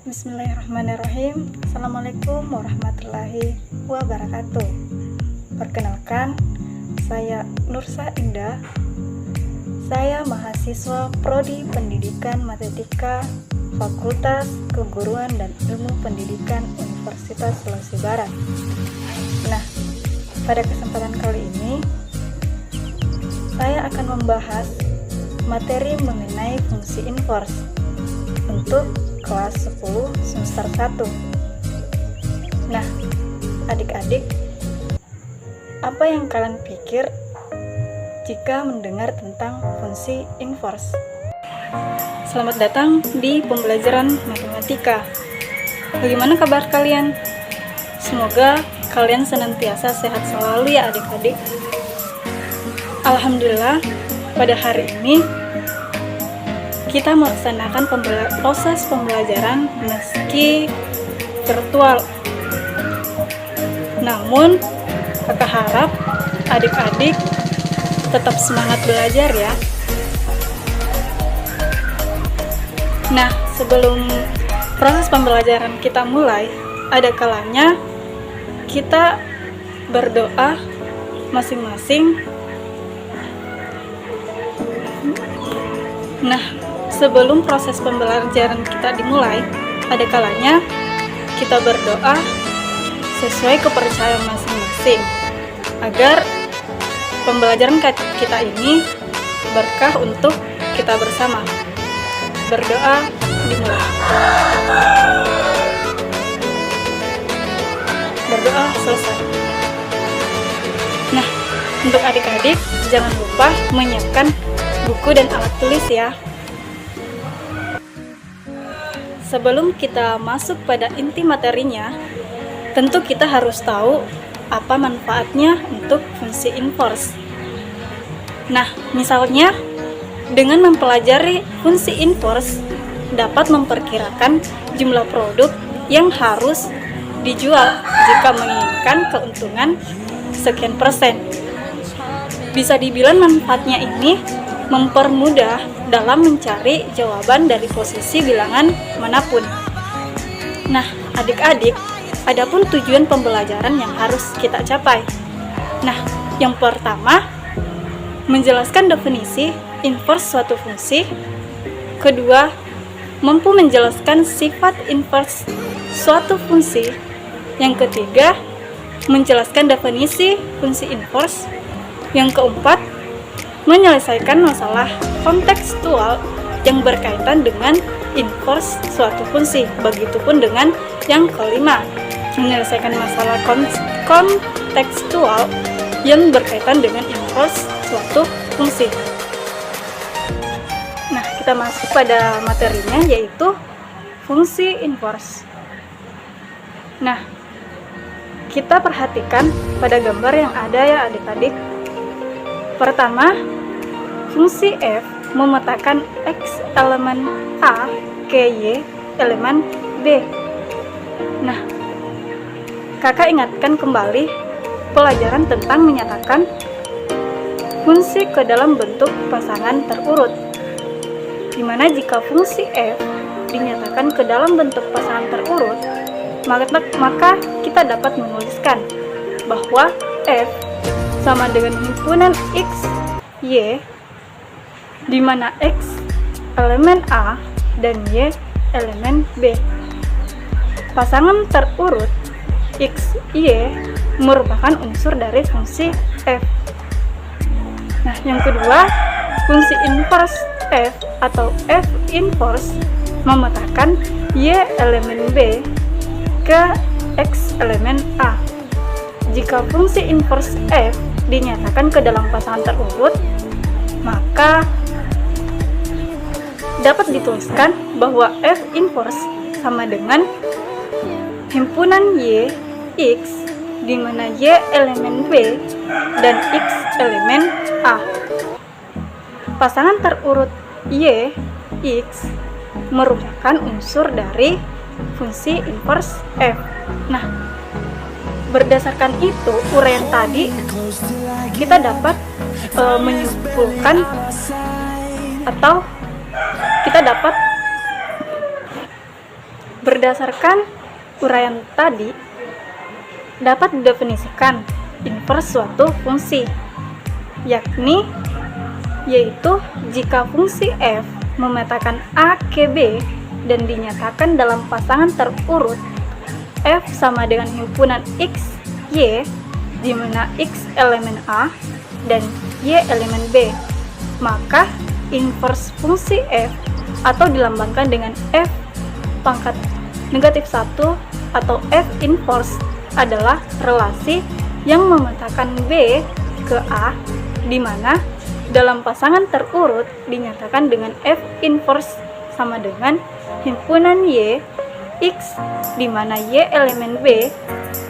Bismillahirrahmanirrahim. Assalamualaikum warahmatullahi wabarakatuh. Perkenalkan, saya Nursa Indah. Saya mahasiswa Prodi Pendidikan Matematika Fakultas Keguruan dan Ilmu Pendidikan Universitas Sulawesi Barat. Nah, pada kesempatan kali ini saya akan membahas materi mengenai fungsi inverse untuk kelas 10 semester 1. Nah, adik-adik, apa yang kalian pikir jika mendengar tentang fungsi inverse? Selamat datang di pembelajaran matematika. Bagaimana kabar kalian? Semoga kalian senantiasa sehat selalu ya adik-adik. Alhamdulillah, pada hari ini kita melaksanakan proses pembelajaran meski virtual. Namun, kakak harap adik-adik tetap semangat belajar ya. Nah, sebelum proses pembelajaran kita mulai, ada kalanya kita berdoa masing-masing. Nah, sebelum proses pembelajaran kita dimulai, ada kalanya kita berdoa sesuai kepercayaan masing-masing agar pembelajaran kita ini berkah untuk kita bersama. Berdoa dimulai. Berdoa selesai. Nah, untuk adik-adik jangan lupa menyiapkan buku dan alat tulis ya. Sebelum kita masuk pada inti materinya, tentu kita harus tahu apa manfaatnya untuk fungsi inverse. Nah, misalnya dengan mempelajari fungsi inverse dapat memperkirakan jumlah produk yang harus dijual jika menginginkan keuntungan sekian persen. Bisa dibilang manfaatnya ini mempermudah dalam mencari jawaban dari posisi bilangan manapun. Nah, adik-adik, adapun tujuan pembelajaran yang harus kita capai. Nah, yang pertama, menjelaskan definisi inverse suatu fungsi. Kedua, mampu menjelaskan sifat inverse suatu fungsi. Yang ketiga, menjelaskan definisi fungsi inverse. Yang keempat, menyelesaikan masalah kontekstual yang berkaitan dengan inverse suatu fungsi. Begitupun dengan yang kelima, menyelesaikan masalah kontekstual yang berkaitan dengan inverse suatu fungsi. Nah, kita masuk pada materinya, yaitu fungsi inverse. Nah, kita perhatikan pada gambar yang ada ya adik-adik. Pertama, fungsi f memetakan x elemen a ke y elemen b. Nah, kakak ingatkan kembali pelajaran tentang menyatakan fungsi ke dalam bentuk pasangan terurut, dimana jika fungsi f dinyatakan ke dalam bentuk pasangan terurut, maka kita dapat menuliskan bahwa f sama dengan himpunan x, y, di mana x elemen a dan y elemen b. Pasangan terurut x, y merupakan unsur dari fungsi f. Nah, yang kedua, fungsi inverse f atau f inverse memetakan y elemen b ke x elemen a. Jika fungsi inverse f dinyatakan ke dalam pasangan terurut, maka dapat dituliskan bahwa f inverse sama dengan himpunan y x, di mana y elemen b dan x elemen a. Pasangan terurut y x merupakan unsur dari fungsi inverse f. Nah, berdasarkan itu uraian tadi, kita dapat menyimpulkan atau kita dapat Berdasarkan uraian tadi, dapat didefinisikan inverse suatu fungsi, yaitu jika fungsi f memetakan a ke b dan dinyatakan dalam pasangan terurut f sama dengan himpunan x, y, di mana x elemen a dan y elemen b, maka inverse fungsi f atau dilambangkan dengan f pangkat negatif 1 atau f inverse adalah relasi yang memetakan b ke a, di mana dalam pasangan terurut dinyatakan dengan f inverse sama dengan himpunan y, x, di mana y elemen b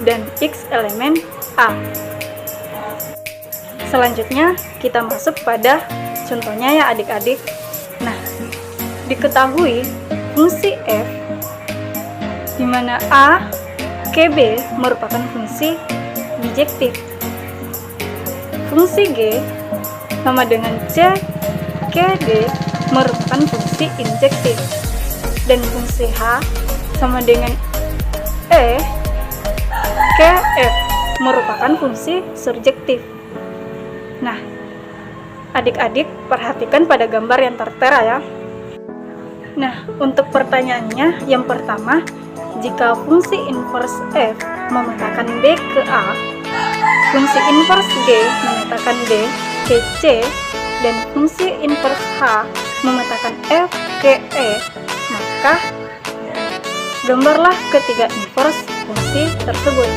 dan x elemen a. Selanjutnya kita masuk pada contohnya ya adik-adik. Nah, diketahui fungsi f di mana a ke b merupakan fungsi bijektif. Fungsi g sama dengan c ke d merupakan fungsi injektif. Dan fungsi h sama dengan e ke f merupakan fungsi surjektif. Nah, adik-adik perhatikan pada gambar yang tertera ya. Nah, untuk pertanyaannya yang pertama, jika fungsi inverse f memetakan b ke a, fungsi inverse g memetakan d ke c, dan fungsi inverse h memetakan f ke e, maka gambarlah ketiga inverse fungsi tersebut.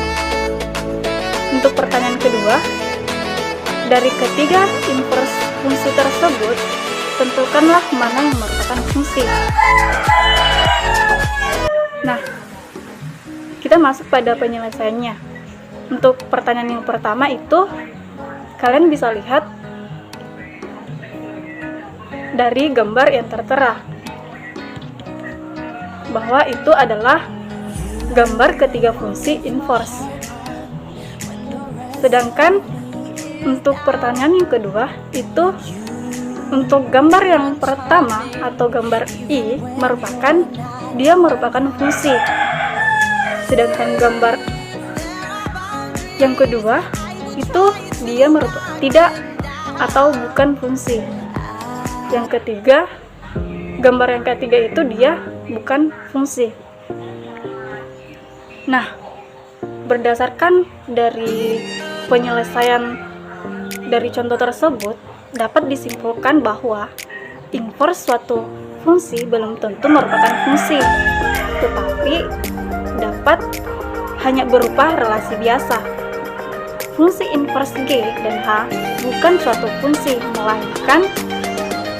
Untuk pertanyaan kedua, dari ketiga inverse fungsi tersebut, tentukanlah mana yang merupakan fungsi. Nah, kita masuk pada penyelesaiannya. Untuk pertanyaan yang pertama itu, kalian bisa lihat dari gambar yang tertera bahwa itu adalah gambar ketiga fungsi inverse. Sedangkan untuk pertanyaan yang kedua itu, untuk gambar yang pertama atau gambar I merupakan fungsi. Sedangkan gambar yang kedua itu dia tidak atau bukan fungsi. Yang ketiga, gambar yang ketiga itu dia bukan fungsi. Nah, berdasarkan dari penyelesaian dari contoh tersebut, dapat disimpulkan bahwa inverse suatu fungsi belum tentu merupakan fungsi, tetapi dapat hanya berupa relasi biasa. Fungsi inverse G dan H bukan suatu fungsi, melainkan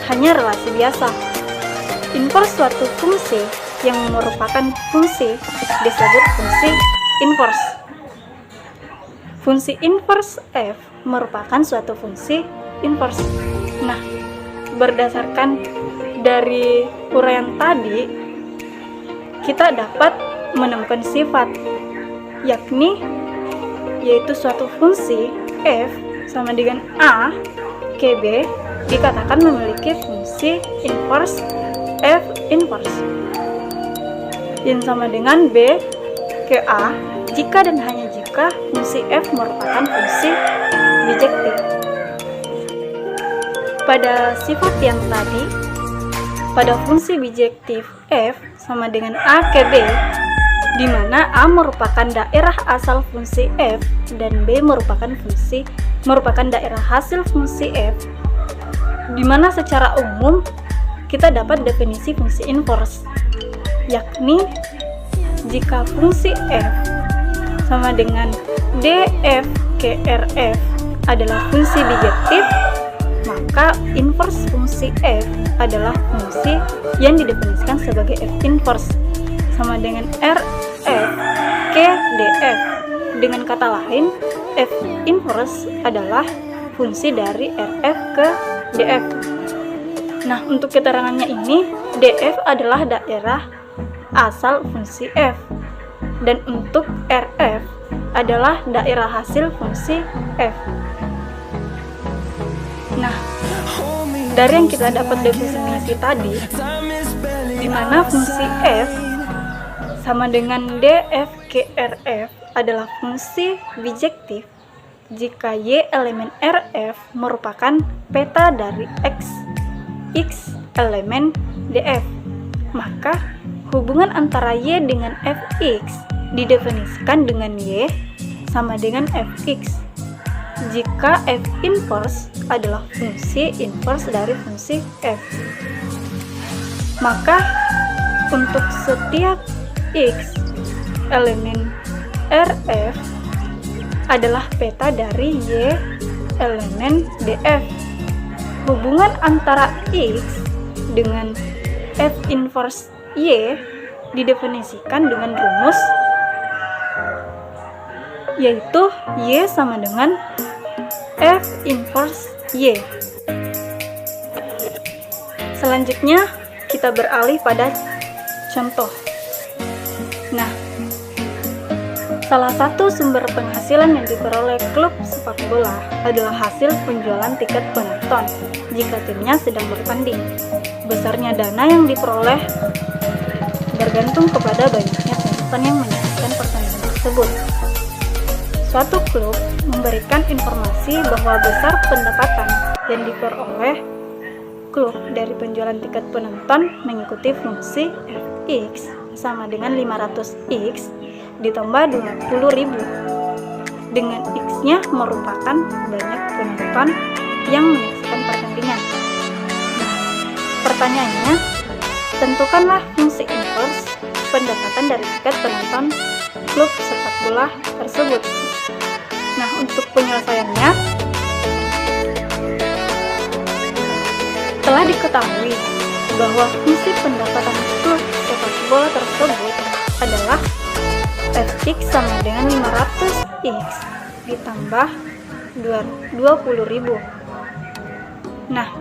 hanya relasi biasa. Inverse suatu fungsi yang merupakan fungsi disebut fungsi inverse. Fungsi inverse f merupakan suatu fungsi inverse. Nah, berdasarkan dari uraian tadi, kita dapat menemukan sifat, yaitu suatu fungsi f sama dengan a ke b dikatakan memiliki fungsi inverse f inverse yang sama dengan b ke a jika dan hanya jika fungsi f merupakan fungsi bijektif. Pada sifat yang tadi, pada fungsi bijektif f sama dengan a ke b, di mana a merupakan daerah asal fungsi f dan b merupakan daerah hasil fungsi f, di mana secara umum kita dapat definisi fungsi inverse, yakni jika fungsi f sama dengan df ke rf adalah fungsi bijektif, maka inverse fungsi f adalah fungsi yang didefinisikan sebagai f inverse sama dengan rf ke df. Dengan kata lain, f inverse adalah fungsi dari rf ke df. Nah, untuk keterangannya ini, df adalah daerah asal fungsi f, dan untuk rf adalah daerah hasil fungsi f. Nah, dari yang kita dapat definisi tadi, di mana fungsi f sama dengan DFGRF adalah fungsi bijektif jika Y elemen RF merupakan peta dari X elemen DF. Maka hubungan antara Y dengan Fx didefinisikan dengan Y sama dengan Fx jika F inverse adalah fungsi inverse dari fungsi F. Maka untuk setiap X elemen RF adalah peta dari Y elemen DF. Hubungan antara X dengan F inverse Y didefinisikan dengan rumus yaitu Y sama dengan F inverse Y. Selanjutnya kita beralih pada contoh. Nah, salah satu sumber penghasilan yang diperoleh klub sepak bola adalah hasil penjualan tiket penonton jika timnya sedang bertanding. Besarnya dana yang diperoleh bergantung kepada banyaknya penonton yang menyaksikan pertandingan tersebut. Suatu klub memberikan informasi bahwa besar pendapatan yang diperoleh klub dari penjualan tiket penonton mengikuti fungsi Fx sama dengan 500x ditambah 20.000, dengan x-nya merupakan banyak penonton yang menyaksikan pertandingan. Nah, pertanyaannya, tentukanlah fungsi inverse pendapatan dari tiket penonton klub sepak bola tersebut. Nah, untuk penyelesaiannya, telah diketahui bahwa fungsi pendapatan klub sepak bola tersebut adalah Fx sama dengan 500x ditambah 20.000. Nah,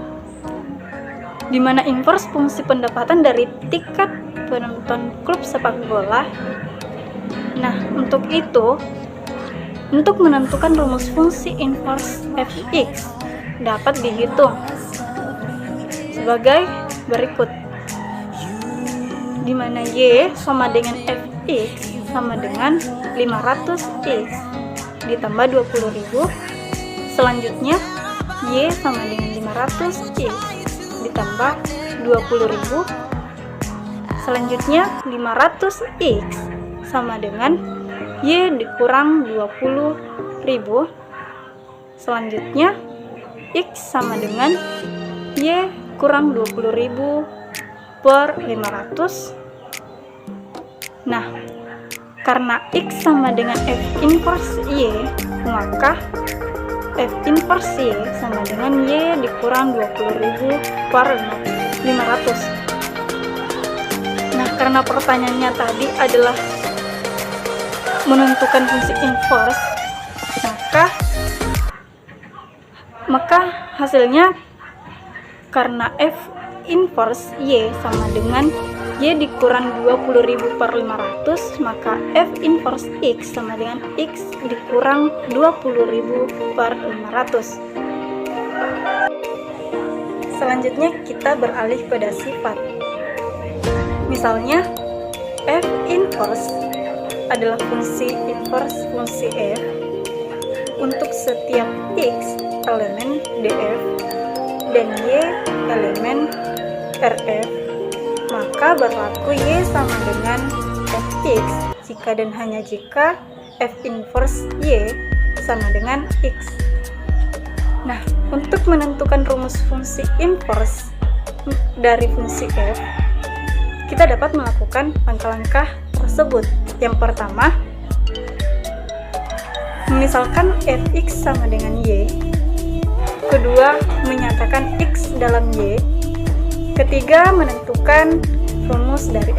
di mana inverse fungsi pendapatan dari tiket penonton klub sepak bola? Nah, untuk itu, untuk menentukan rumus fungsi inverse Fx dapat dihitung sebagai berikut, di mana Y sama dengan Fx sama dengan 500x ditambah 20.000. Selanjutnya Y sama dengan 500x ditambah 20.000. Selanjutnya 500x sama dengan Y dikurang 20.000. Selanjutnya X sama dengan Y kurang 20.000 per 500. Nah, karena X sama dengan F inverse Y, maka F inverse Y sama dengan Y dikurang 20.000 per 500. Nah, karena pertanyaannya tadi adalah menentukan fungsi inverse, maka hasilnya karena F inverse Y sama dengan Y dikurang 20.000 per 500, maka F inverse X sama dengan X dikurang 20.000 per 500. Selanjutnya kita beralih pada sifat. Misalnya F inverse adalah fungsi inverse fungsi F untuk setiap X elemen DF dan Y elemen RF, maka berlaku Y sama dengan Fx jika dan hanya jika F inverse Y sama dengan X. Nah, untuk menentukan rumus fungsi inverse dari fungsi F, kita dapat melakukan langkah-langkah tersebut. Yang pertama, misalkan Fx sama dengan Y. Kedua, menyatakan X dalam Y. Ketiga, menentukan rumus dari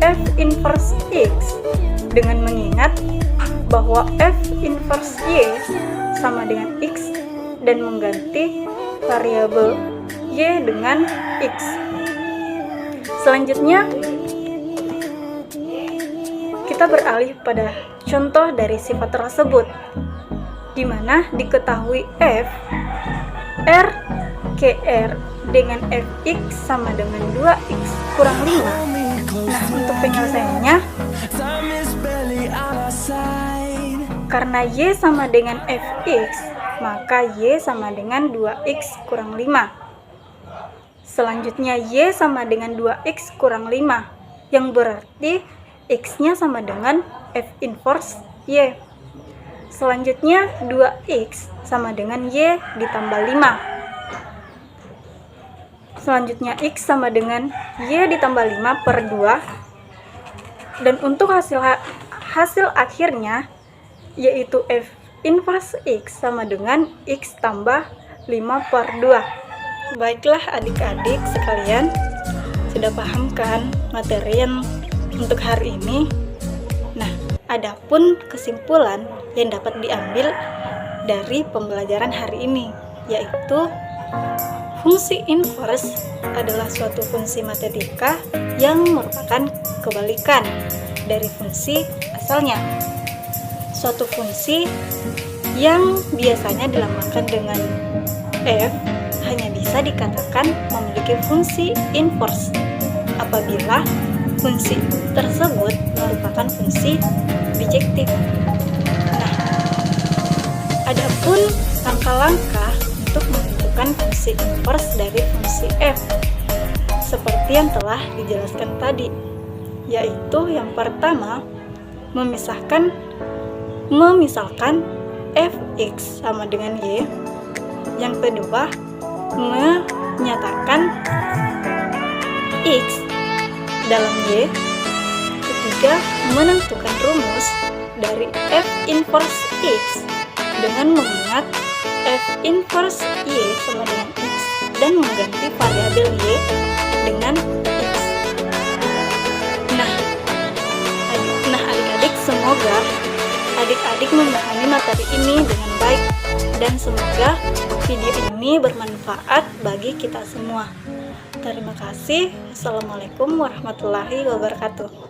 F inverse X dengan mengingat bahwa F inverse Y sama dengan X dan mengganti variabel Y dengan X. Selanjutnya, kita beralih pada contoh dari sifat tersebut, di mana diketahui F RKR dengan Fx sama dengan 2x kurang 5 Nah, untuk penyelesaiannya, karena Y sama dengan Fx, maka Y sama dengan 2X kurang 5. Selanjutnya Y sama dengan 2X kurang 5, yang berarti X-nya sama dengan F inverse Y. Selanjutnya 2X sama dengan Y ditambah 5. Selanjutnya X sama dengan Y ditambah 5 per 2. Dan untuk hasil akhirnya, yaitu F inverse X sama dengan X tambah 5 per 2. Baiklah adik-adik sekalian, sudah paham kan materi yang untuk hari ini? Nah, adapun kesimpulan yang dapat diambil dari pembelajaran hari ini, yaitu fungsi inverse adalah suatu fungsi matematika yang merupakan kebalikan dari fungsi asalnya. Suatu fungsi yang biasanya dilambangkan dengan F hanya bisa dikatakan memiliki fungsi inverse apabila fungsi tersebut merupakan fungsi bijektif. Nah, adapun langkah-langkah untuk menentukan fungsi inverse dari fungsi F seperti yang telah dijelaskan tadi, yaitu yang pertama, memisalkan Fx sama dengan Y. Yang kedua, menyatakan X dalam Y. Ketiga, menentukan rumus dari F inverse X dengan mengingat F inverse Y sama dengan X dan mengganti variabel Y dengan X. Nah adik-adik, semoga adik-adik memahami materi ini dengan baik dan semoga video ini bermanfaat bagi kita semua. Terima kasih. Assalamualaikum warahmatullahi wabarakatuh.